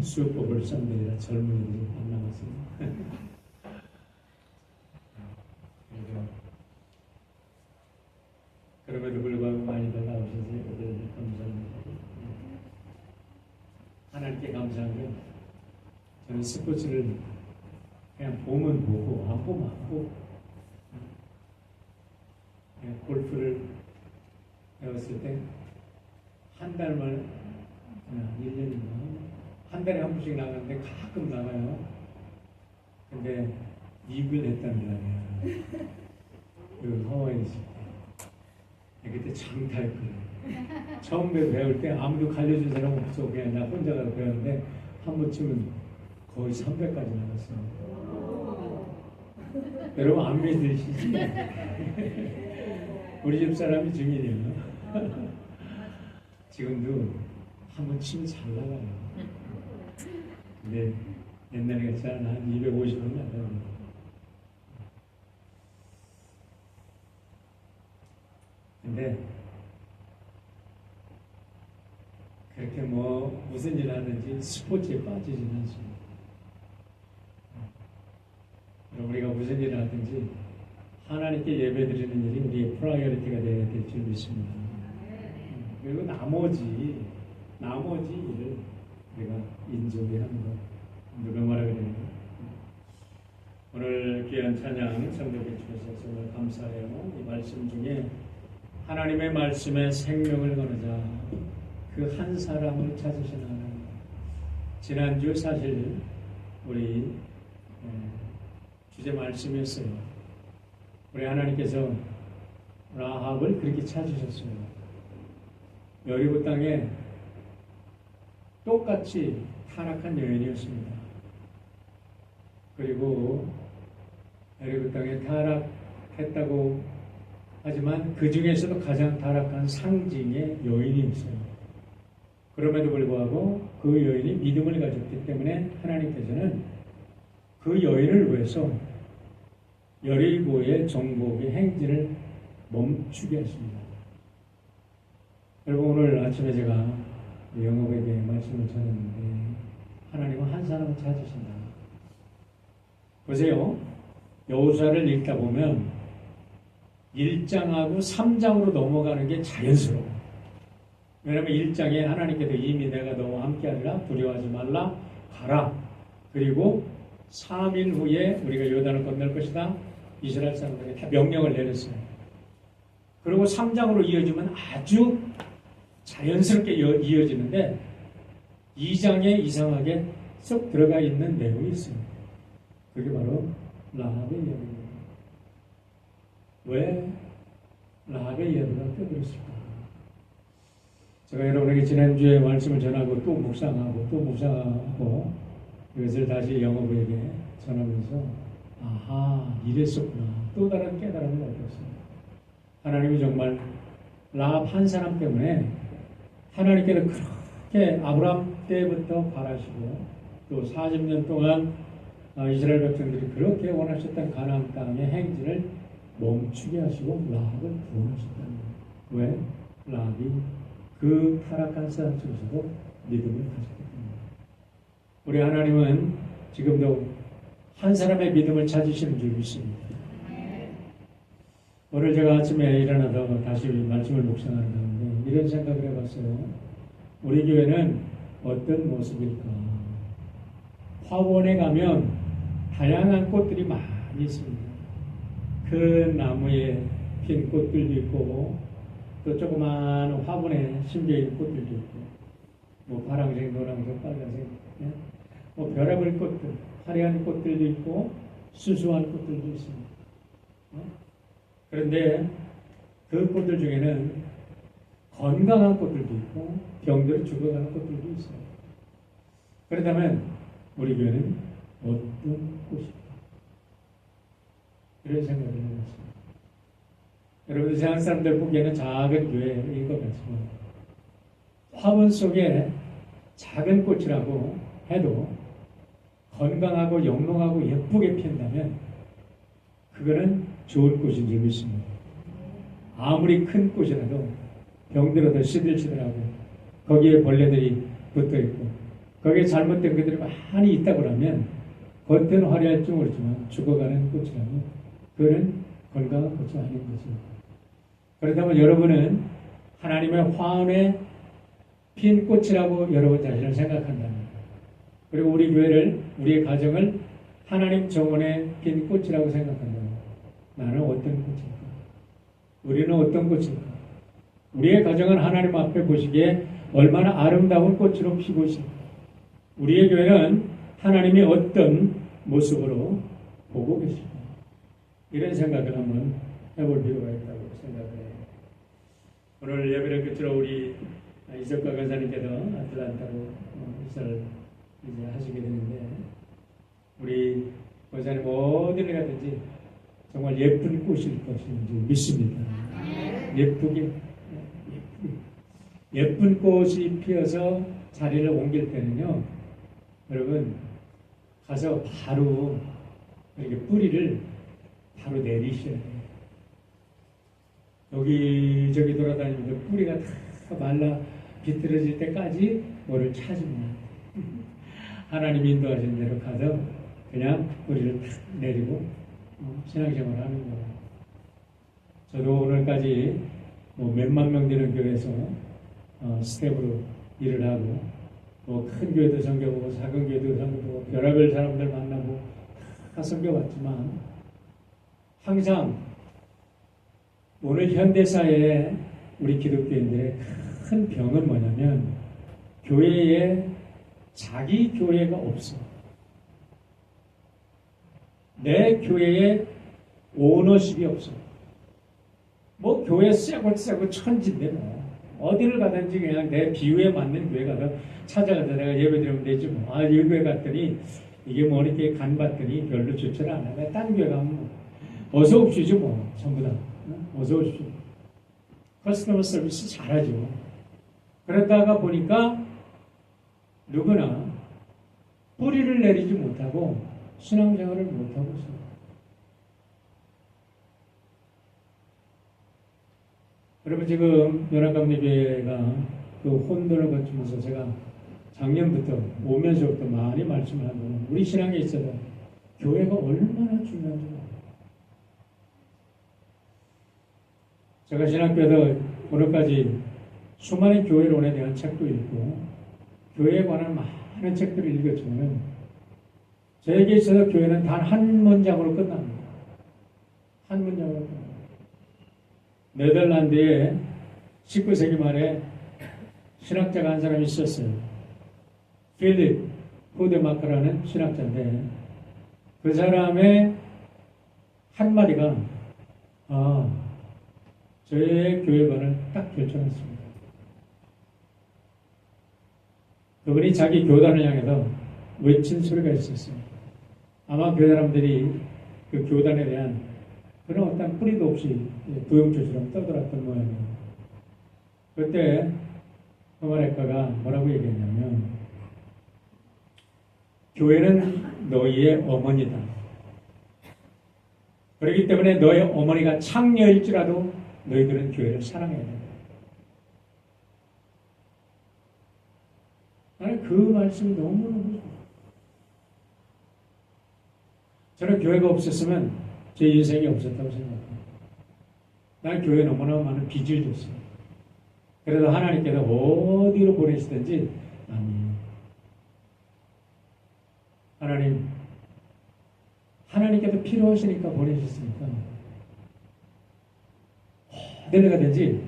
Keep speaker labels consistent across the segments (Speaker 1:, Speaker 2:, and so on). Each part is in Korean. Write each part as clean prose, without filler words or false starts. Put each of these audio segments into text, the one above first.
Speaker 1: 수업법을 썬데이라 젊은이들이 안 나왔어요. 그럼에도 불구하고 많이들 나오셔서 감사합니다. 하나님께 감사한 건 저는 스포츠를 그냥 보면 보고 안 보면 안 보고 그냥 골프를 배웠을 때 한 달만 1년인가 한 달에 한 번씩 나가는데 가끔 나가요. 근데 이글 했다는 거 아니야. 그 하와이에 있을 때 그때 장타했거든요. 처음 배울 때 아무도 가르쳐준 사람 없어. 그냥 나 혼자 가서 배웠는데 한 번 치면 거의 300까지 나갔어요. 여러분 안 믿으시지? 우리 집 사람이 증인이에요. 지금도 한 번 치면 잘 나가요. 근데 옛날에 같이 한 250은 나가요. 근데 그렇게 뭐 무슨 일 하든지 스포츠에 빠지지는 않습니다. 우리가 무슨 일을 하든지 하나님께 예배드리는 일이 우리의 프라이어리티가 되어야 될 줄 믿습니다. 그리고 나머지 일을 우리가 인정해야 하는 것. 누가 말하게 됩니다. 오늘 귀한 찬양 성도께 주셔서 정말 감사해요. 이 말씀 중에 하나님의 말씀에 생명을 거느자 그 한 사람을 찾으시는 하나님. 지난주 사실 우리 주제 말씀이었어요. 우리 하나님께서 라합을 그렇게 찾으셨어요. 여리고 땅에 똑같이 타락한 여인이었습니다. 그리고 여리고 땅에 타락했다고 하지만 그 중에서도 가장 타락한 상징의 여인이었어요. 그럼에도 불구하고 그 여인이 믿음을 가졌기 때문에 하나님께서는 그 여인을 위해서 여리고의 정복의 행진을 멈추게 하십니다. 여러분 오늘 아침에 제가 영업에게 말씀을 전했는데 하나님은 한 사람을 찾으신다. 보세요. 여호수아를 읽다 보면 1장하고 3장으로 넘어가는 게 자연스러워. 왜냐하면 1장에 하나님께서 이미 내가 너와 함께하리라 두려워하지 말라 가라. 그리고 3일 후에 우리가 요단을 건널 것이다. 이스라엘 사람들에게 다 명령을 내렸어요. 그리고 3장으로 이어지면 아주 자연스럽게 이어지는데 2장에 이상하게 쏙 들어가 있는 내용이 있어요. 그게 바로 라합의 이야기입니다. 왜 라합의 이야기가 껴들었을까? 제가 여러분에게 지난주에 말씀을 전하고 또 묵상하고 이것을 다시 영어부에게 전하면서 아하 이랬었구나. 또 다른 깨달음을 얻었습니다. 하나님이 정말 라합 한 사람 때문에 하나님께서 그렇게 아브라함 때부터 바라시고 또 40년 동안 이스라엘 백성들이 그렇게 원하셨던 가나안 땅의 행진을 멈추게 하시고 라합을 구원하셨다는 거예요. 왜? 라합이 그 타락한 사람 중에서도 믿음을 가졌기 때문에. 우리 하나님은 지금도 한 사람의 믿음을 찾으시는 줄 믿습니다. 오늘 제가 아침에 일어나서 다시 말씀을 묵상하는 가운데 이런 생각을 해봤어요. 우리 교회는 어떤 모습일까? 화원에 가면 다양한 꽃들이 많이 있습니다. 큰 나무에 핀 꽃들도 있고 또 조그마한 화분에 심겨있는 꽃들도 있고 뭐 파란색, 노란색, 빨간색 뭐 별의별 꽃들, 화려한 꽃들도 있고 수수한 꽃들도 있습니다. 그런데 그 꽃들 중에는 건강한 꽃들도 있고 병들어 죽어가는 꽃들도 있어요. 그렇다면 우리 교회는 어떤 꽃일까? 이런 생각을 해봤습니다. 여러분 세상 사람들 보기에는 작은 교회인 것 같지만 화분 속에 작은 꽃이라고 해도 건강하고 영롱하고 예쁘게 피운다면 그거는 좋은 꽃인 줄 믿습니다. 아무리 큰 꽃이라도 병들어도 시들시들하고 거기에 벌레들이 붙어있고 거기에 잘못된 것들이 많이 있다고 하면 겉은 화려할지 모르지만 죽어가는 꽃이라면 그거는 건강한 꽃이 아닌 거죠. 그렇다면 여러분은 하나님의 화원에 핀 꽃이라고 여러분 자신을 생각한다면, 그리고 우리 교회를, 우리의 가정을 하나님 정원에 핀 꽃이라고 생각한다면 나는 어떤 꽃일까? 우리는 어떤 꽃일까? 우리의 가정은 하나님 앞에 보시기에 얼마나 아름다운 꽃으로 피고 있습니다. 우리의 교회는 하나님이 어떤 모습으로 보고 계실까? 이런 생각을 한번 해볼 필요가 있다고 생각을 해요. 오늘 예배를 끝으로 우리 이석과 간사님께서 아틀란타로 이사를 이제 하시게 되는데, 우리 권사님 어디를 가든지 정말 예쁜 꽃일 것인지 믿습니다. 예쁜 꽃이 피어서 자리를 옮길 때는요, 여러분 가서 바로 이렇게 뿌리를 바로 내리셔야 돼요. 여기저기 돌아다니면서 뿌리가 다 말라 비틀어질 때까지 뭐를 찾으면 하나님이 인도하신 대로 가서 그냥 뿌리를 탁 내리고 신앙생활을 하는 거예요. 저도 오늘까지 뭐 몇만 명 되는 교회에서 스텝으로 일을 하고, 뭐 큰 교회도 섬겨보고 작은 교회도 섬겨보고 별의별 사람들 만나고 다 섬겨봤지만, 항상 오늘 현대사회에 우리 기독교인들의 큰 병은 뭐냐면 교회에 자기 교회가 없어. 내 교회에 오너십이 없어. 뭐 교회 쎄고 천진데 뭐 어디를 가든지 그냥 내 비유에 맞는 교회 가서 찾아가서 내가 예배드리면 되지 뭐. 아, 이 교회 갔더니 이게 뭐 이렇게 간 봤더니 별로 좋지 않아. 내가 딴 교회 가면 뭐 어서 오십시오 뭐 전부 다. 어서 오십시오. 커스터머 서비스 잘하죠. 그러다가 보니까 누구나 뿌리를 내리지 못하고 신앙생활을 못하고 있습니다. 여러분, 지금 연합감리교회가 그 혼돈을 거치면서 제가 작년부터 오면서부터 많이 말씀을 하는 거는 우리 신앙에 있어서 교회가 얼마나 중요한지 몰라요. 제가 신학교에서 오늘까지 수많은 교회론에 대한 책도 읽고 교회에 관한 많은 책들을 읽었지만 저에게 있어서 교회는 단 한 문장으로 끝납니다. 한 문장으로 끝납니다. 네덜란드에 19세기 말에 신학자가 한 사람이 있었어요. 필립 후데마크라는 신학자인데, 그 사람의 한마디가 저의 교회관을 딱 결정했습니다. 그분이 자기 교단을 향해서 외친 소리가 있었어요. 아마 그 사람들이 그 교단에 대한 그런 어떤 뿌리도 없이 부용초처럼 떠돌았던 모양이에요. 그때 허마레카가 뭐라고 얘기했냐면, 교회는 너희의 어머니다. 그렇기 때문에 너의 어머니가 창녀일지라도 너희들은 교회를 사랑해야 된다. 나는 그 말씀이 너무너무 좋아요. 저는 교회가 없었으면 제 인생이 없었다고 생각합니다. 난 교회에 너무나 많은 빚을 줬어요. 그래서 하나님께서 어디로 보내시든지 아니에요. 하나님께서 필요하시니까 보내셨으니까 어디를 가든지,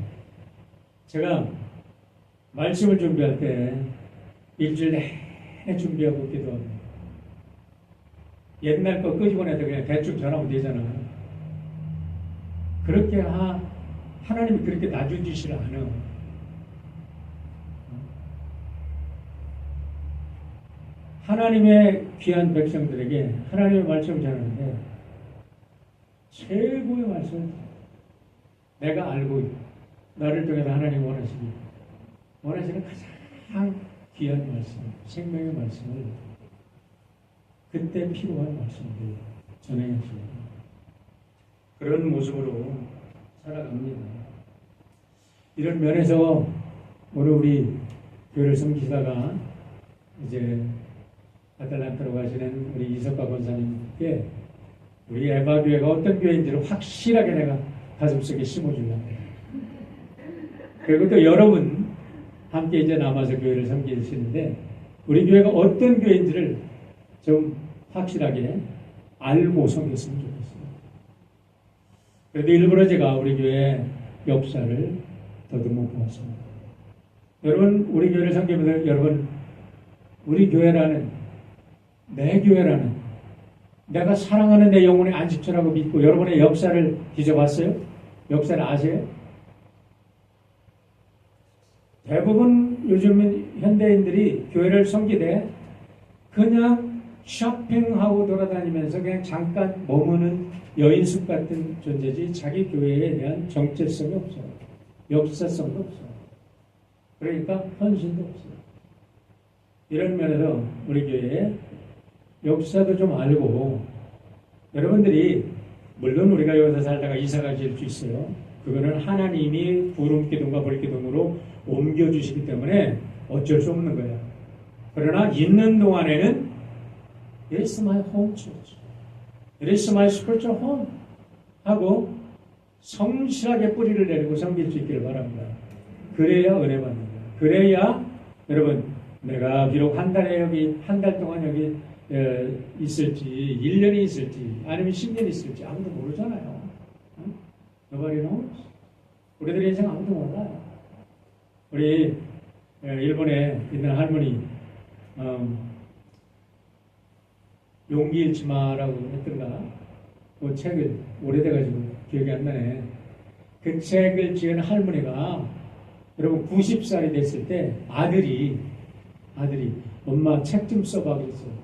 Speaker 1: 제가 말씀을 준비할 때 일주일 내내 준비하고 기도합니다. 옛날 거 끄집어 내도 그냥 대충 전하면 되잖아. 그렇게 하나님이 그렇게 놔주지를 않아. 하나님의 귀한 백성들에게 하나님의 말씀을 전하는데 최고의 말씀을 내가 알고 나를 통해서 하나님 원하시는 가장 귀한 말씀, 생명의 말씀을 그때 필요한 말씀을 전해야죠. 그런 모습으로 살아갑니다. 이런 면에서 오늘 우리 교회를 섬기다가 이제 아틀란타로 가시는 우리 이석가 권사님께 우리 에바교회가 어떤 교회인지를 확실하게 내가 가슴속에 심어주려고 해요. 그리고 또 여러분 함께 이제 남아서 교회를 섬기시는데 우리 교회가 어떤 교회인지를 좀 확실하게 알고 섬겼으면 좋겠어요. 그래도 일부러 제가 우리 교회 역사를 더듬어 보았습니다. 여러분 우리 교회를 섬기면서 여러분 우리 교회라는 내 교회라는 내가 사랑하는 내 영혼의 안식처라고 믿고 여러분의 역사를 뒤져봤어요? 역사를 아세요? 대부분 요즘 현대인들이 교회를 섬기되 그냥 쇼핑하고 돌아다니면서 그냥 잠깐 머무는 여인숙 같은 존재지 자기 교회에 대한 정체성이 없어요. 역사성도 없어요. 그러니까 헌신도 없어요. 이런 면에서 우리 교회에 역사도 좀 알고 여러분들이 물론 우리가 여기서 살다가 이사가 질 수 있어요. 그거는 하나님이 구름기둥과 벌기둥으로 옮겨주시기 때문에 어쩔 수 없는 거예요. 그러나 있는 동안에는 It is my home church. It is my spiritual home. 하고 성실하게 뿌리를 내리고 섬길 수 있기를 바랍니다. 그래야 은혜 받는 거예요. 그래야 여러분 내가 비록 한 달 동안 여기 있을지 1년이 있을지 아니면 10년이 있을지 아무도 모르잖아요. 응? Nobody knows. 우리들 인생 아무도 몰라요. 우리 일본에 있는 할머니 용기 잃지 마라고 했던가 그 책을 오래돼가지고 기억이 안 나네. 그 책을 지은 할머니가 여러분 90살이 됐을 때 아들이 엄마 책 좀 써봐 그랬어요.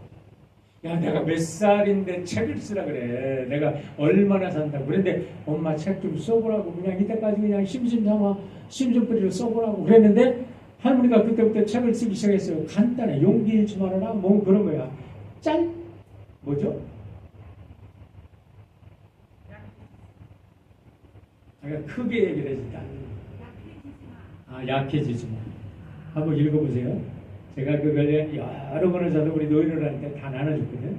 Speaker 1: 야 내가 몇 살인데 책을 쓰라 그래. 내가 얼마나 산다고. 그런데 엄마 책 좀 써보라고 그냥 이때까지 그냥 심심풀이로 써보라고 그랬는데 할머니가 그때부터 책을 쓰기 시작했어요. 간단해. 용기 잃지 말아라 뭐 그런 거야. 뭐죠? 제가 크게 얘기를 했다. 약해지지 마. 한번 읽어보세요. 제가 그걸 여러 번을 저도 우리 노인들한테 다 나눠줬거든.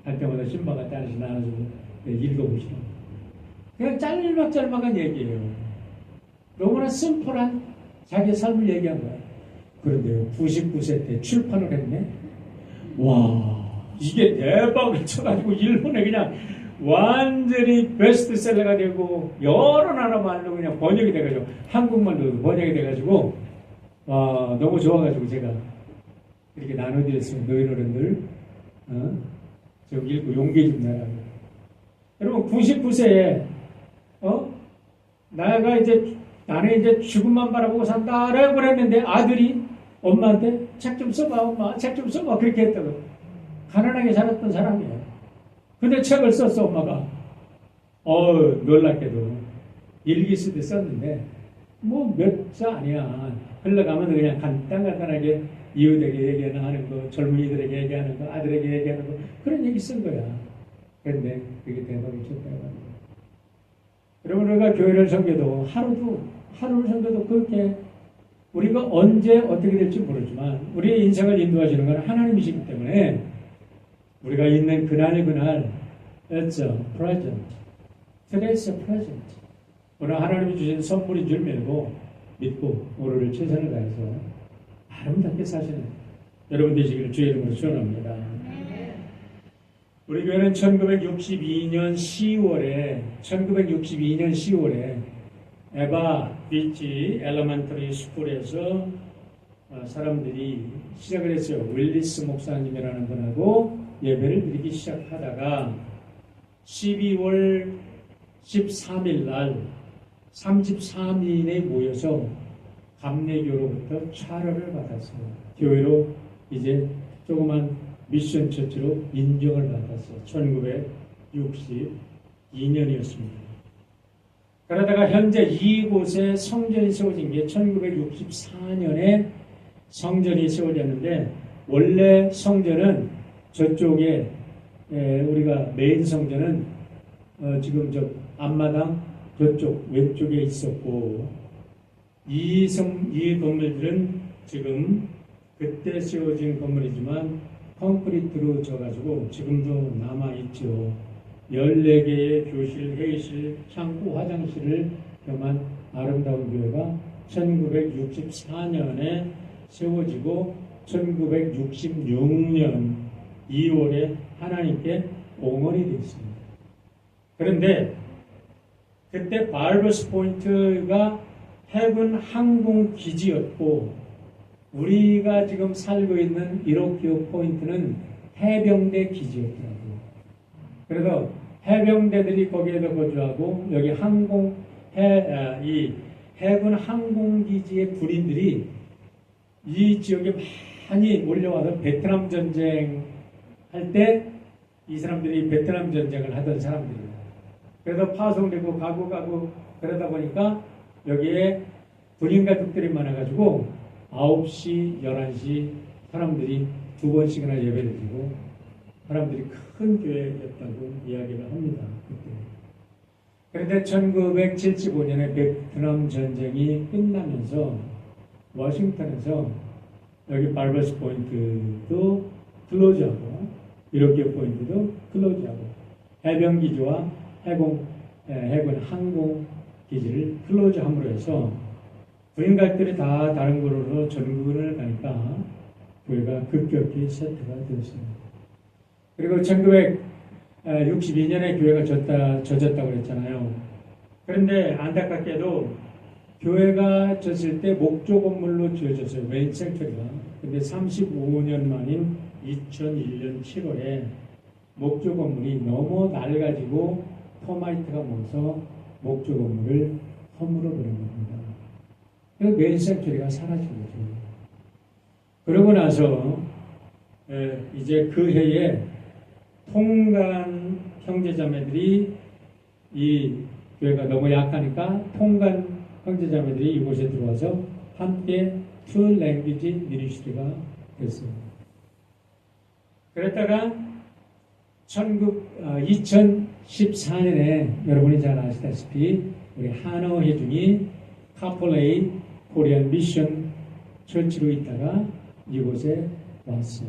Speaker 1: 할 때마다 신방을 따라서 나눠주고 읽어보시라고. 그냥 짤막짤막한 얘기예요. 너무나 심플한 자기의 삶을 얘기한 거야. 그런데 99세 때 출판을 했네. 와 이게 대박을 쳐가지고 일본에 그냥 완전히 베스트셀러가 되고 여러 나라 말로 그냥 번역이 돼가지고 한국말로 번역이 돼가지고 너무 좋아가지고 제가 이렇게 나눠드렸으면 너희 어른들 좀 읽고 용기 좀 내라고. 여러분 99세에 나는 이제 죽음만 바라보고 산다라고 했는데 아들이 엄마한테 책 좀 써봐 엄마 책 좀 써봐 그렇게 했다고. 가난하게 살았던 사람이에요. 근데 책을 썼어 엄마가. 놀랍게도 일기 쓸 때 썼는데 뭐 몇 자 아니야. 흘러가면 그냥 간단하게 이웃에게 얘기하는 거, 젊은이들에게 얘기하는 거, 아들에게 얘기하는 거 그런 얘기 쓴 거야. 그런데 그게 대박이 쳤다고 합니다. 여러분 우리가 교회를 섬겨도 하루를 섬겨도 그렇게 우리가 언제 어떻게 될지 모르지만 우리의 인생을 인도하시는 건 하나님이시기 때문에 우리가 있는 그날 It's a present. Today's a present. 오늘 하나님이 주신 선물인 줄 믿고 오늘을 최선을 다해서 아름답게 사시는 여러분 되시기를 주의 이름으로 축원합니다. 우리 교회는 1962년 10월에 에바 비치 엘레멘터리 스쿨에서 사람들이 시작을 했어요. 윌리스 목사님이라는 분하고 예배를 드리기 시작하다가 12월 13일 날 33인에 모여서 감리교로부터 차려를 받았어요. 교회로 이제 조그만 미션 처치로 인정을 받았어요. 1962년이었습니다. 그러다가 현재 이곳에 성전이 세워진 게 1964년에 성전이 세워졌는데 원래 성전은 저쪽에 우리가 메인 성전은 지금 저 앞마당 저쪽 왼쪽에 있었고 이 건물들은 지금 그때 세워진 건물이지만 콘크리트로 져가지고 지금도 남아있죠. 14개의 교실, 회의실, 창고, 화장실을 겸한 아름다운 교회가 1964년에 세워지고 1966년 2월에 하나님께 봉헌이 되었습니다. 그런데 그때 발버스 포인트가 해군 항공 기지였고 우리가 지금 살고 있는 이로키오 포인트는 해병대 기지였더라고요. 그래서 해병대들이 거기에도 거주하고 여기 이 해군 항공기지의 군인들이 이 지역에 많이 몰려와서 베트남 전쟁 할 때 이 사람들이 베트남 전쟁을 하던 사람들이에요. 그래서 파송되고 가고 그러다 보니까 여기에 군인 가족들이 많아가지고 9시, 11시 사람들이 2번씩이나 예배를 드리고 사람들이 큰 교회였다고 이야기를 합니다. 그때. 그런데 1975년에 베트남 전쟁이 끝나면서 워싱턴에서 여기 발버스 포인트도 클로즈하고 이렇게 포인트도 클로즈하고 해병기지와 해군 항공기지를 클로즈함으로 해서 군인들이 다 다른 곳으로 전군을 가니까 교회가 급격히 세트가 되었습니다. 그리고 1962년에 교회가 젖었다고 그랬잖아요. 그런데 안타깝게도 교회가 졌을 때 목조 건물로 지어졌어요. 메인 생처리가. 근데 35년 만인 2001년 7월에 목조 건물이 너무 낡아지고 터마이트가 묻어서 목조 건물을 허물어 버린 겁니다. 그래서 메인 생처리가 사라진 거죠. 그러고 나서 이제 그 해에 통간 형제자매들이 이 교회가 너무 약하니까 통간 형제자매들이 이곳에 들어와서 함께 투 랭귀지 미니스트리가 됐습니다. 그랬다가 2014년에 여러분이 잘 아시다시피 우리 한어 회중이 카폴레이 코리안 미션 처치로 있다가 이곳에 왔어요.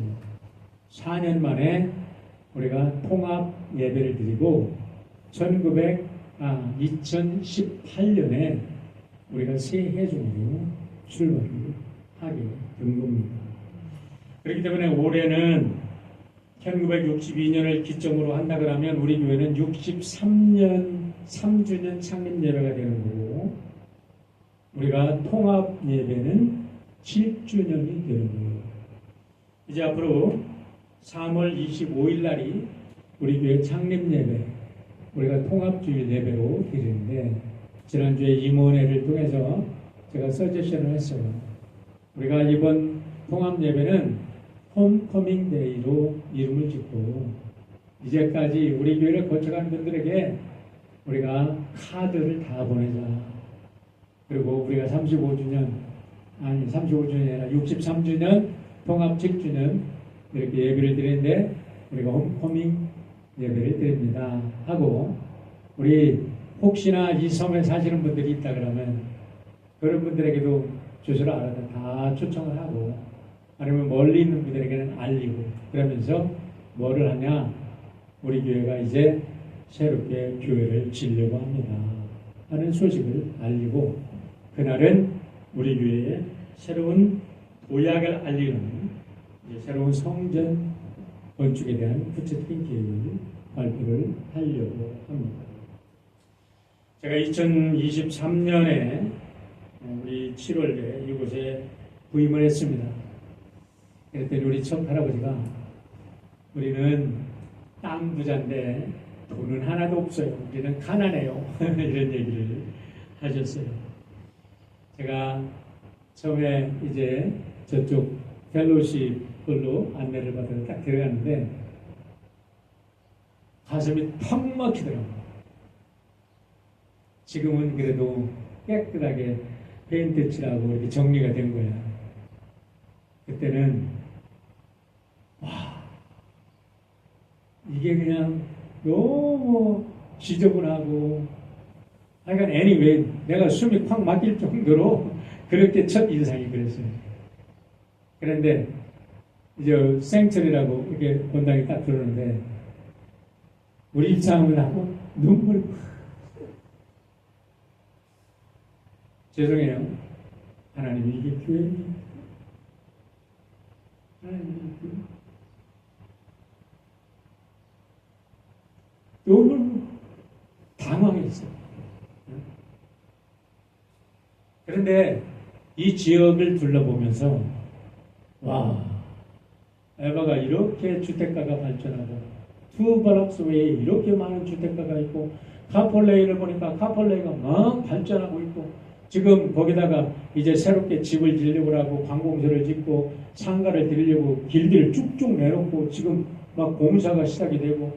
Speaker 1: 4년 만에 우리가 통합 예배를 드리고 2018년에 우리가 새 회중으로 출발을 하게 된 겁니다. 그렇기 때문에 올해는 1962년을 기점으로 한다 그러면 우리 교회는 63년 3주년 창립 예배가 되는 거고 우리가 통합 예배는 7주년이 되는 거예요. 이제 앞으로 3월 25일 날이 우리 교회 창립 예배, 우리가 통합주일 예배로 드리는데 지난주에 임원회를 통해서 제가 서제션을 했어요. 우리가 이번 통합 예배는 홈커밍 데이로 이름을 짓고 이제까지 우리 교회를 거쳐간 분들에게 우리가 카드를 다 보내자. 그리고 우리가 35주년이 아니라 63주년 통합 7주년 이렇게 예배를 드리는데 우리가 홈커밍 예배를 드립니다 하고 우리 혹시나 이 섬에 사시는 분들이 있다 그러면 그런 분들에게도 주소를 알아서 다 초청을 하고 아니면 멀리 있는 분들에게는 알리고 그러면서 뭐를 하냐 우리 교회가 이제 새롭게 교회를 지으려고 합니다 하는 소식을 알리고 그날은 우리 교회에 새로운 도약을 알리는 새로운 성전 건축에 대한 구체적인 계획을 발표를 하려고 합니다. 제가 2023년에 우리 7월에 이곳에 부임을 했습니다. 그랬더니 우리 첫 할아버지가 우리는 땅 부자인데 돈은 하나도 없어요. 우리는 가난해요. 이런 얘기를 하셨어요. 제가 처음에 이제 저쪽 펠로시홀로 안내를 받아서 딱 들어갔는데 가슴이 턱 막히더라고요. 지금은 그래도 깨끗하게 페인트 칠하고 이렇게 정리가 된 거야. 그때는 와 이게 그냥 너무 지저분하고 하여간 anyway 내가 숨이 콱 막힐 정도로 그렇게 첫 인상이 그랬어요. 그런데 이제 생철이라고 이렇게 본당이 딱 들어오는데 우리 입장을 하고 눈물이 죄송해요. 하나님이 이게 교회입니다. 하나님이 교회. 너무 당황했어요. 그런데 이 지역을 둘러보면서 와, 에바가 이렇게 주택가가 발전하고 투바락스웨이에 이렇게 많은 주택가가 있고 카폴레이를 보니까 카폴레이가 막 발전하고 있고 지금 거기다가 이제 새롭게 집을 지으려고 하고 관공서를 짓고 상가를 드리려고 길들을 쭉쭉 내놓고 지금 막 공사가 시작이 되고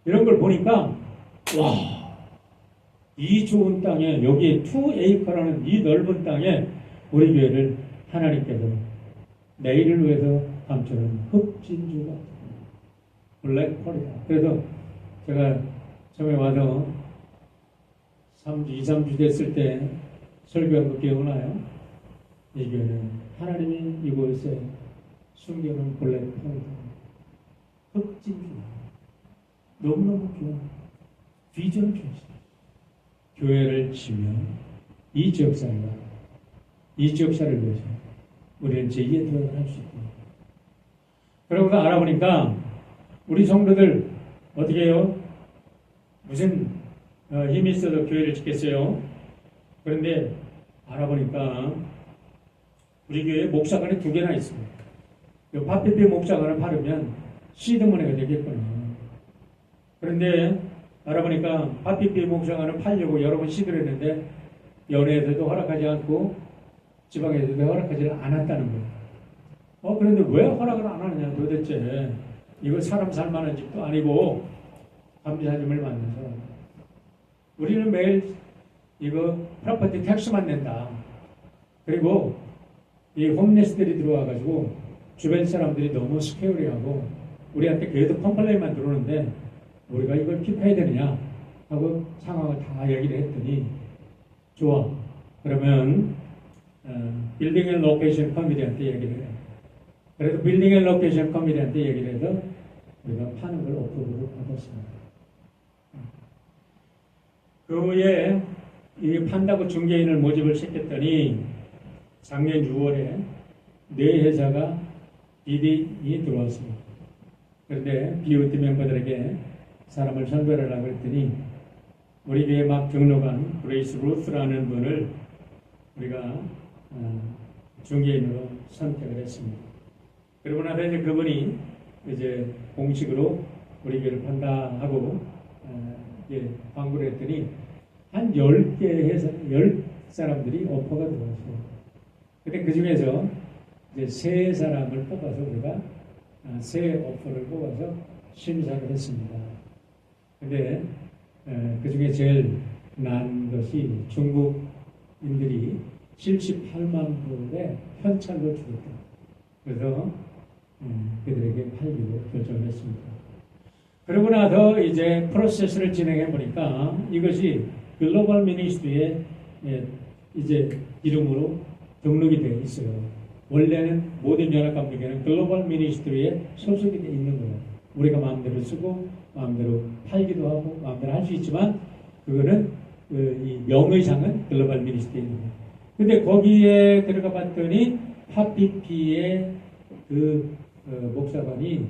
Speaker 1: 이런 걸 보니까 와, 이 좋은 땅에 여기에 2에이커라는 이 넓은 땅에 우리 교회를 하나님께서 내일을 위해서 감추는 흑진주가 블랙홀이다. 그래서 제가 처음에 와서 2, 3주 됐을 때 설교한 거 기억나요? 이 교회는 하나님이 이곳에 숨겨놓은 블랙홀이다. 흑진주다. 너무너무 귀한 비전 교회다. 교회를 치면 이 지역사회가 이 지역사를 위해서 우리는 제2의 도약을 할 수 있고 그러고 알아보니까 우리 성도들 어떻게 해요? 무슨 힘이 있어서 교회를 짓겠어요? 그런데 알아보니까 우리 교회에 목사관이 2개나 있습니다. 파피피 목사관을 팔으면 시드머니가 되겠구나. 그런데 알아보니까 파피피 목사관을 팔려고 여러 번 시도를 했는데 연회에서도 허락하지 않고 지방에서도 허락하지 않았다는 거예요. 그런데 왜 허락을 안 하느냐 도대체. 이거 사람 살만한 집도 아니고 감사님을 만나서 우리는 매일 이거 프로퍼티 텍스만 낸다. 그리고 이 홈레스들이 들어와가지고 주변 사람들이 너무 스케어링하고 우리한테 계속 컴플레인만 들어오는데 우리가 이걸 킵해야 되느냐 하고 상황을 다 얘기를 했더니 좋아. 그러면 빌딩 앤 로케이션 커미디한테 얘기를 해. 그래서 빌딩 앤 로케이션 커미디한테 얘기를 해서 우리가 파는 걸 어프로브를 받았습니다. 그 후에 이 판다고 중개인을 모집을 시켰더니 작년 6월에 4회사가 비딩이 들어왔습니다. 그런데 BOT 멤버들에게 사람을 선별하라고 했더니 우리 교회 막 등록한 브레이스 루스라는 분을 우리가 중개인으로 선택을 했습니다. 그러고 나서 이제 그분이 이제 공식으로 우리 교회를 판다 하고 이제 광고를 했더니 한 10개 회사, 10사람들이 오퍼가 들어왔어요. 근데 그 중에서 이제 3사람을 뽑아서 우리가 3 오퍼를 뽑아서 심사를 했습니다. 근데 그 중에 제일 난 것이 중국인들이 78만 불의 현찰로 주겠다. 그래서 그들에게 팔기로 결정을 했습니다. 그러고 나서 이제 프로세스를 진행해 보니까 이것이 글로벌 미니스트리의 이제 이름으로 등록이 되어 있어요. 원래는 모든 연합감독회는 글로벌 미니스트리에 소속이 되어 있는 거예요. 우리가 마음대로 쓰고 마음대로 팔기도 하고 마음대로 할 수 있지만 그거는 이 명의상은 글로벌 미니스트리에 있는 거예요. 근데 거기에 들어가 봤더니 파피피의 그 목사관이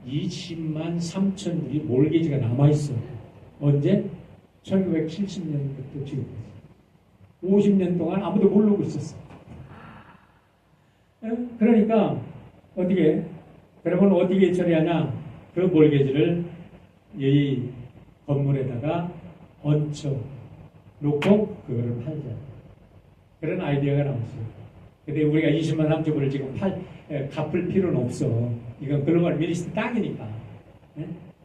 Speaker 1: 20만 3천 불이 몰개지가 남아있어요. 언제? 1970년부터 지금 50년 동안 아무도 모르고 있었어요. 그러니까 어떻게 그러면 어떻게 처리하냐? 그 몰개지를 이 건물에다가 얹혀 놓고 그거를 팔자. 그런 아이디어가 나왔어요. 근데 우리가 20만 3천 불을 지금 갚을 필요는 없어. 이건 글로벌 미니스트 땅이니까.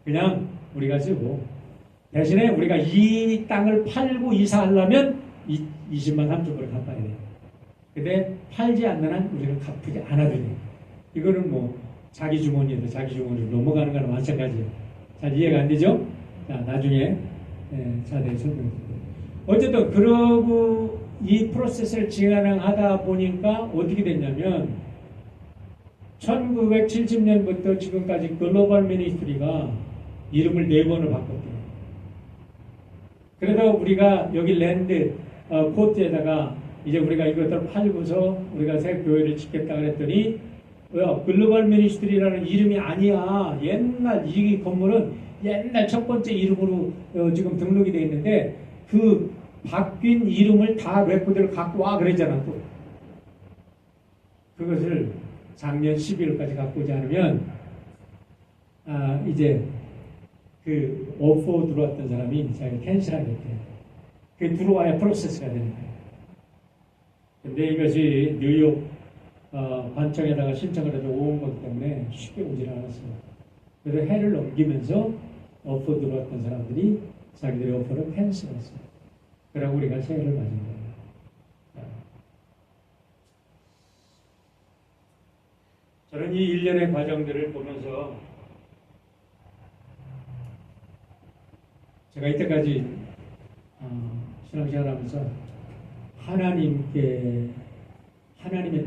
Speaker 1: 그냥 우리가 쓰고 대신에 우리가 이 땅을 팔고 이사하려면 20만 3천 불을 갚아야 돼. 근데 팔지 않는 한 우리는 갚지 않아도 돼. 이거는 뭐 자기 주머니에서 자기 주머니로 넘어가는 거랑 마찬가지예요. 잘 이해가 안 되죠? 자, 나중에 자세히 설명드릴게요. 어쨌든 그러고 이 프로세스를 진행하다 보니까 어떻게 됐냐면 1970년부터 지금까지 글로벌 미니스트리가 이름을 4번을 바꿨대요. 그래도 우리가 여기 랜드 코트에다가 이제 우리가 이것들을 팔고서 우리가 새 교회를 짓겠다 그랬더니 글로벌 미니스트리라는 이름이 아니야. 옛날 이 건물은 옛날 첫 번째 이름으로 지금 등록이 되어 있는데 그 바뀐 이름을 다 레코드를 갖고 와 그랬잖아. 또 그것을 작년 12월까지 갖고 오지 않으면 이제 그 오퍼 들어왔던 사람이 자기 캔슬하겠대. 그게 들어와야 프로세스가 되는 거예요. 근데 이것이 뉴욕 관청에다가 신청을 해서 온 것 때문에 쉽게 오질 않았어요. 그래서 해를 넘기면서 오퍼 들어왔던 사람들이 자기들의 오퍼를 캔슬했어요. 그러고 우리가 새해를 맞은 거예요. 저는 이 일련의 과정들을 보면서 제가 이때까지 신앙생활하면서 하나님의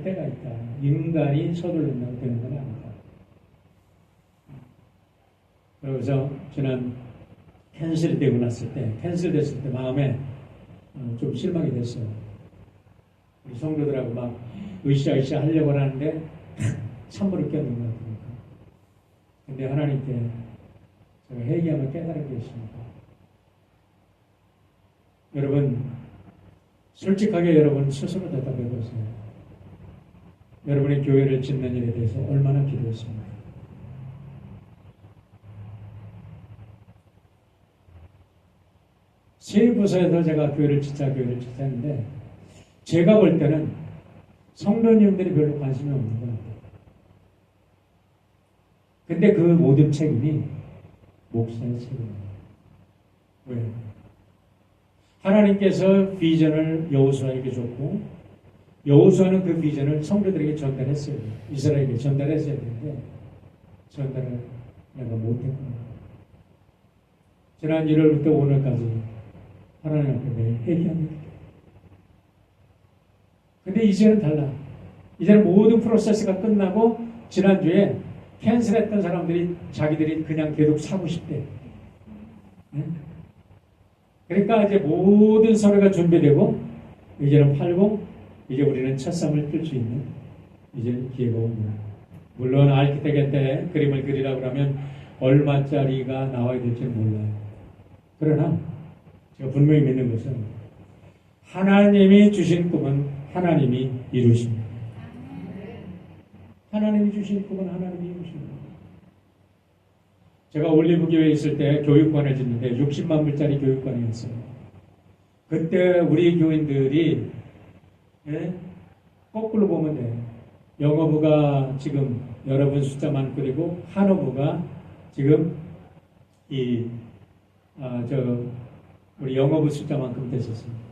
Speaker 1: 때가 있다. 인간이 서둘른다고 되는 건 아니다. 그래서 지난 캔슬되고 났을 때, 캔슬됐을 때 마음에 좀 실망이 됐어요. 우리 성도들하고 막 으쌰으쌰 하려고 하는데 찬물을 껴는 것 같으니까. 근데 하나님께 제가 회개하면 깨달은 게 있습니다. 여러분, 솔직하게 여러분 스스로 대답해 보세요. 여러분의 교회를 짓는 일에 대해서 얼마나 기도했습니까? 세 부서에서 제가 교회를 짓자 했는데 제가 볼 때는 성도님들이 별로 관심이 없는 것 같아요. 근데 그 모든 책임이 목사의 책임입니다. 왜? 하나님께서 비전을 여호수아에게 줬고 여호수아는 그 비전을 성도들에게 전달했어요. 이스라엘에게 전달했어야 되는데 전달을 내가 못했구나. 지난 1월부터 오늘까지 하나님 앞에 매일 회개합니다. 근데 이제는 달라. 이제는 모든 프로세스가 끝나고 지난주에 캔슬했던 사람들이 자기들이 그냥 계속 사고 싶대. 그러니까 이제 모든 서류가 준비되고 이제는 팔고 이제 우리는 첫삼을 뜰 수 있는 이제 기회가 옵니다. 물론 아키텍트한테 그림을 그리라고 하면 얼마짜리가 나와야 될지는 몰라요. 그러나 제가 분명히 믿는 것은 하나님이 주신 꿈은 하나님이 이루십니다. 하나님이 주신 꿈은 하나님이 이루십니다. 제가 올리브교회에 있을 때 교육관을 짓는데 60만 불짜리 교육관이었어요. 그때 우리 교인들이 거꾸로 보면 돼요. 영어부가 지금 여러분 숫자만 그리고 한어부가 지금 우리 영어부 숫자만큼 됐었습니다.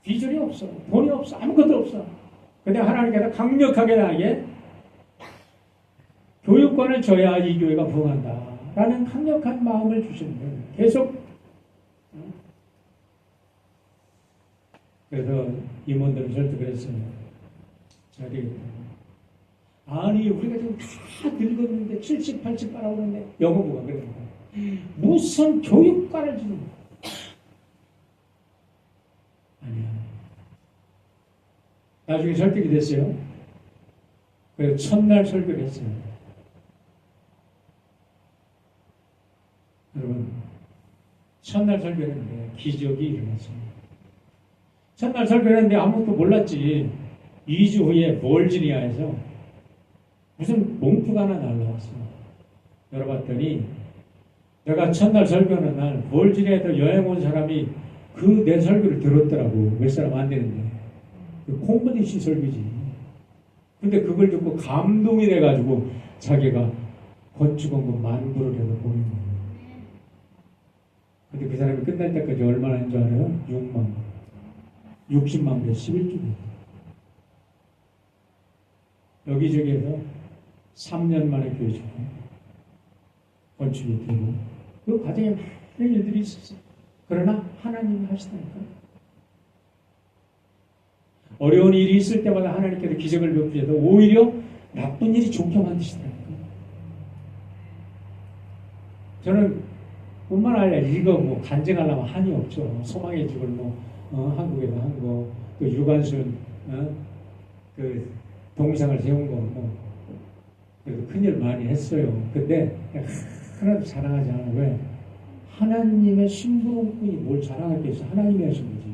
Speaker 1: 비전이 없어. 돈이 없어. 아무것도 없어. 근데 하나님께서 강력하게 나에게 교육관을 줘야 이 교회가 부흥한다. 라는 강력한 마음을 주시는 거예요. 계속. 그래서 임원들을 설득을 했어요. 자, 되겠다. 아니, 우리가 지금 다 늙었는데 70, 80 빨아오는데 영어부가 그러는 거예요. 무슨 교육관을 주는 거예요. 아니야. 나중에 설득이 됐어요. 그래서 첫날 설교를 했어요. 여러분, 첫날 설교를 했는데 기적이 일어났습니다. 첫날 설교를 했는데 아무것도 몰랐지. 2주 후에 몰지니아에서 무슨 몽투가 하나 날라왔어요. 열어봤더니 내가 첫날 설교하는 날 몰지니아에서 여행 온 사람이 그 내 설교를 들었더라고. 몇 사람 안 되는데. 그 콩버디시 설교지. 근데 그걸 듣고 감동이 돼가지고 자기가 건축원금 10,000불을 해서 보낸 거예요. 근데 그 사람이 끝날 때까지 얼마나 한 줄 알아요? 6만 불. 60만 불에 11주기. 여기저기에서 3년 만에 교회 짓고 건축이 되고 그 과정에 많은 일들이 있었어요. 그러나 하나님이 하시다니까. 어려운 일이 있을 때마다 하나님께서 기적을 베푸셔도 오히려 나쁜 일이 좋게 만드시더라고요. 저는 뿐만 아니라 이거 뭐 간증하려면 한이 없죠. 소망의 집을 뭐 한국에도 한 거, 또 유관순 그 동상을 세운 거 뭐 그래도 큰일 많이 했어요. 근데 하나도 자랑하지 않아요. 왜? 하나님의 심부름꾼이 뭘 자랑할 게 있어? 하나님이 하신 거지.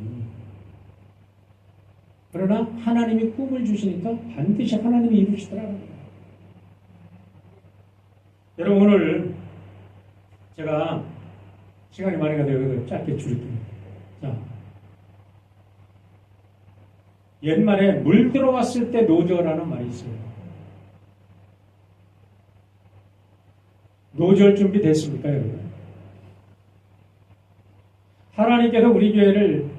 Speaker 1: 그러나 하나님이 꿈을 주시니까 반드시 하나님이 이루시더라고요. 여러분, 오늘 제가 시간이 많이 가되어 짧게 줄일게요. 자, 옛말에 물 들어왔을 때 노저라는 말이 있어요. 노절 준비 됐습니까, 여러분? 하나님께서 우리 교회를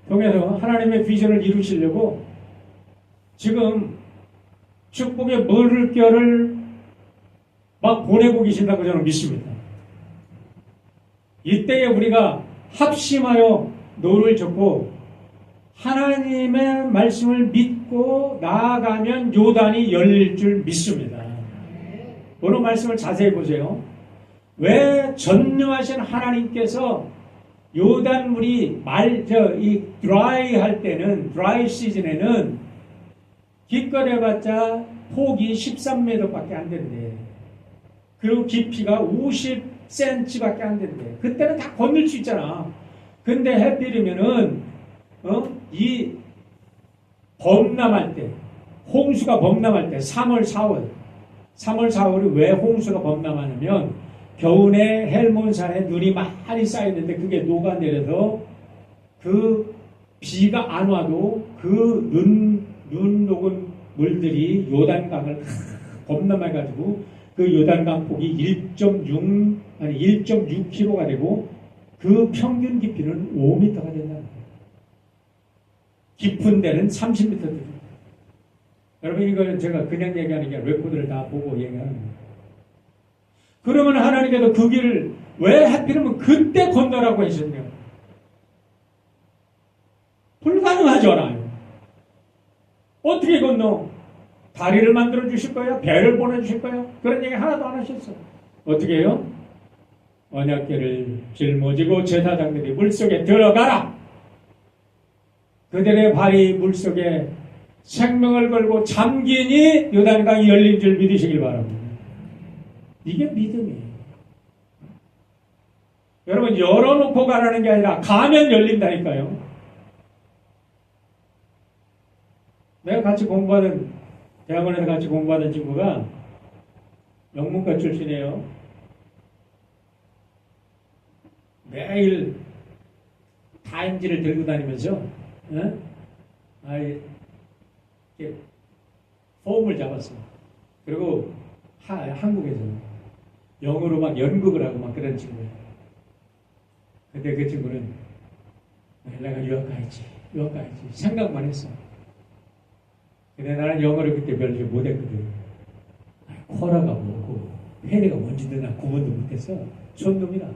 Speaker 1: 통해서 하나님의 비전을 이루시려고 지금 축복의 물결을 막 보내고 계신다고 저는 믿습니다. 이때에 우리가 합심하여 노를 젓고 하나님의 말씀을 믿고 나아가면 요단이 열릴 줄 믿습니다. 오늘 말씀을 자세히 보세요. 왜 전능하신 하나님께서 요단물이 이 드라이 할 때는, 드라이 시즌에는 기껏해봤자 폭이 13m밖에 안 된대. 그리고 깊이가 50cm밖에 안 된대. 그때는 다 건널 수 있잖아. 근데 해필이면은, 이 범람할 때, 홍수가 범람할 때, 3월, 4월이 왜 홍수가 범람하냐면, 겨울에 헬몬산에 눈이 많이 쌓였는데 그게 녹아내려서 그 비가 안 와도 그 눈 녹은 물들이 요단강을 범람해가지고 그 요단강 폭이 1.6km가 되고 그 평균 깊이는 5m가 된다는 거예요. 깊은 데는 30m 됩니다. 여러분, 이거는 제가 그냥 얘기하는 게 레코드를 다 보고 얘기하는 거예요. 그러면 하나님께서 그 길을 왜 하필이면 그때 건너라고 하셨냐? 불가능하잖아요. 어떻게 건너? 다리를 만들어 주실 거야? 배를 보내주실 거야? 그런 얘기 하나도 안 하셨어. 어떻게 해요? 언약궤를 짊어지고 제사장들이 물속에 들어가라. 그들의 발이 물속에 생명을 걸고 잠기니 요단강이 열린 줄 믿으시길 바랍니다. 이게 믿음이에요. 여러분, 열어놓고 가라는 게 아니라 가면 열린다니까요. 내가 같이 공부하던, 대학원에서 같이 공부하던 친구가 영문과 출신이에요. 매일 타임지를 들고 다니면서 이렇게 폼을 잡았어요. 그리고 한국에서 영어로 막 연극을 하고 막 그런 친구예요. 근데 그 친구는 내가 유학 가야지 생각만 했어. 근데 나는 영어를 그때 별로 못했거든. 코라가 뭐고 페리가 뭔지도 나 구분도 못했어. 손놈이라.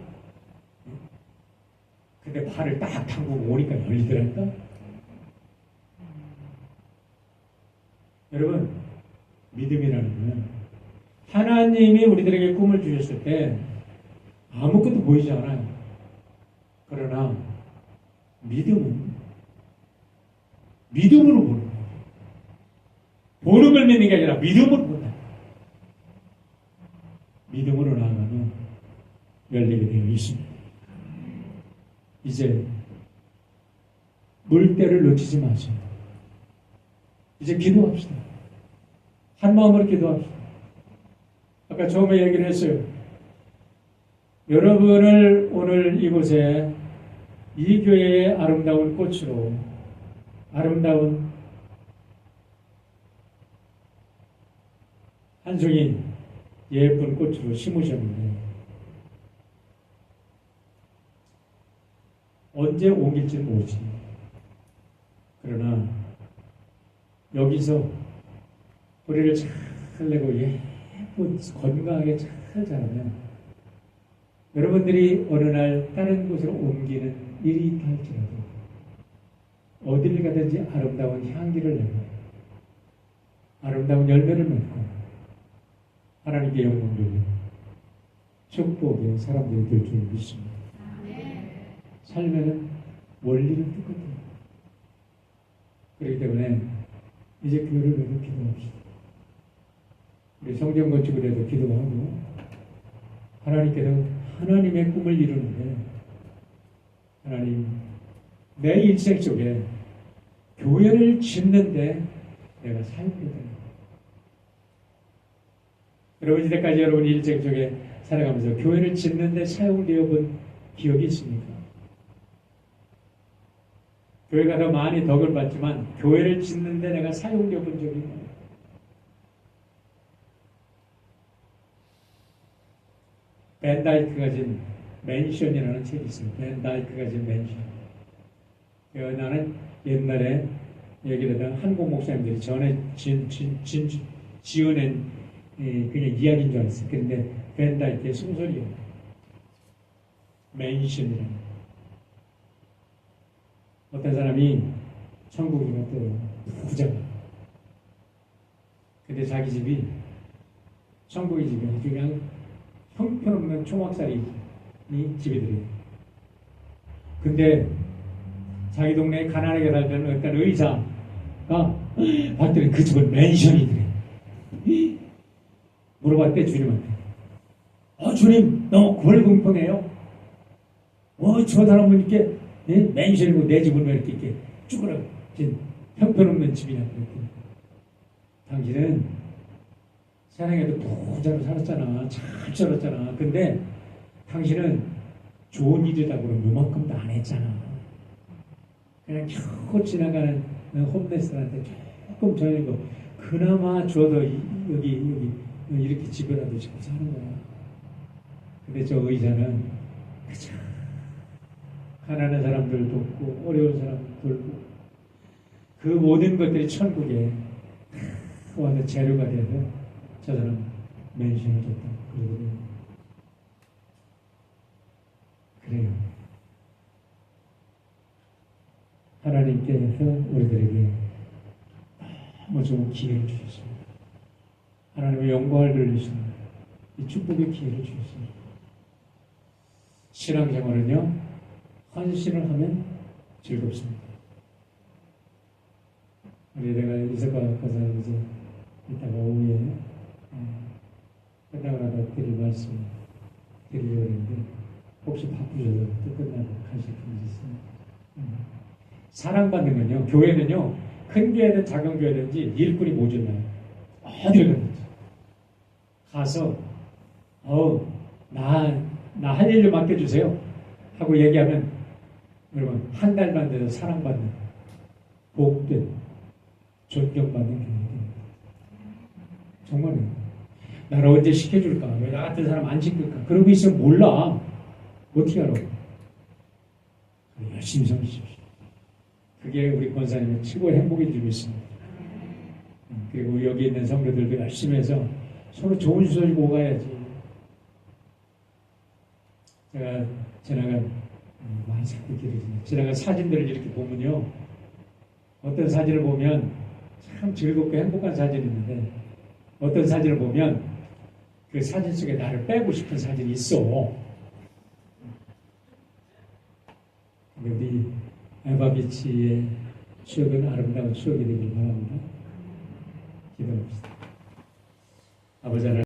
Speaker 1: 근데 발을 딱 담그고 오니까 열리더라니까. 여러분, 믿음이라는 거는 하나님이 우리들에게 꿈을 주셨을 때 아무것도 보이지 않아요. 그러나 믿음은 믿음으로 보는 거예요. 보는 걸 믿는 게 아니라 믿음으로 본다. 믿음으로 나아가면 열리게 되어 있습니다. 이제 물때를 놓치지 마세요. 이제 기도합시다. 한 마음으로 기도합시다. 아까 처음에 얘기를 했어요. 여러분을 오늘 이곳에 이 교회의 아름다운 꽃으로, 아름다운 한 송이 예쁜 꽃으로 심으셨는데 언제 옮길지는 모르지. 그러나 여기서 뿌리를 잘 내고 예쁜 건강하게 잘 자라면 여러분들이 어느 날 다른 곳으로 옮기는 일이 있다 할지라도 어딜 가든지 아름다운 향기를 내고 아름다운 열매를 맺고 하나님께 영광 돌리고 축복의 사람들이 될 줄 믿습니다. 살면은 원리는 똑같아요. 그렇기 때문에 이제 교회를 위해서 기도합시다. 우리 성경 건축을 위해서 기도하고 하나님께서 하나님의 꿈을 이루는데 하나님 내 일생 속에 교회를 짓는데 내가 사용되다. 여러분 이때까지 여러분 일생 속에 살아가면서 교회를 짓는데 사용되어 본 기억이 있습니까? 교회가 더 많이 덕을 받지만 교회를 짓는데 내가 사용되어 본 적이 있나요? 벤 다이크가 진 맨션이라는 책이 있어요. 벤 다이크가 진 맨션. 나는 옛날에 얘기를 하다 한국 목사님들이 전에 지어낸 그냥 이야기인 줄 알았어요. 그런데 벤 다이크의 소설이에요. 맨션이라는. 어떤 사람이 천국에 갔대요. 부자가. 근데 자기 집이 천국의 집이 아주 그냥 형편없는 초막살이 집이더래요. 근데 자기 동네에 가난하게 살던 어떤 의사가 봤더니 그 집은 맨션이더래. 물어봤대 주님한테. 주님 너무 불공평해요. 저 사람은 이렇게 맨션이고 내 집은 왜 이렇게 쭈그러진 형편없는 집이냐 그랬더니 당신은 세상에도 부자로 살았잖아. 잘 살았잖아. 근데 당신은 좋은 일이라고 그러면 요만큼도 안 했잖아. 그냥 겨우 지나가는 홈레스한테 조금 저녁 거 그나마 줘도 여기 이렇게 집이라도 짓고 사는 거야. 근데 저 의사는 그저 가난한 사람들 돕고 어려운 사람 돌고 그 모든 것들이 천국에 와서 재료가 돼서 저 사람 맨션을 줬다. 그래요. 하나님께서 우리들에게 너무 좋은 기회를 주셨습니다. 하나님의 영광을 돌리시는 이 축복의 기회를 주셨습니다. 신앙생활은요, 헌신을 하면 즐겁습니다. 우리 내가 이사가 가서 이제 이따가 오후에 끝나고 나서 드릴 말씀 드리려고 했는데 혹시 바쁘셔서 또 끝나고 가실 분이 있습니다. 사랑받는 건요, 교회는요, 큰 교회든 작은 교회든지 일꾼이 모자라요. 어딜 가든지 가서 나 할 일 좀 맡겨주세요 하고 얘기하면 여러분 한 달만 돼서 사랑받는 복된 존경받는 교회입니다. 정말요. 나를 언제 시켜줄까? 왜 나 같은 사람 안 시킬까? 그러고 있으면 몰라. 어떻게 알아? 열심히 섬기십시오. 그게 우리 권사님의 최고의 행복인 줄 믿습니다. 그리고 여기 있는 성도들도 열심히 해서 서로 좋은 소식 오가야지. 제가 많이 자꾸 길어지네. 지나간 사진들을 이렇게 보면요. 어떤 사진을 보면 참 즐겁고 행복한 사진이 있는데 어떤 사진을 보면 그 사진 속에 나를 빼고 싶은 사진이 있어. 우리 에바비치의 추억은 아름다운 추억이 되길 바랍니다. 기도합시다. 아버지 하나님.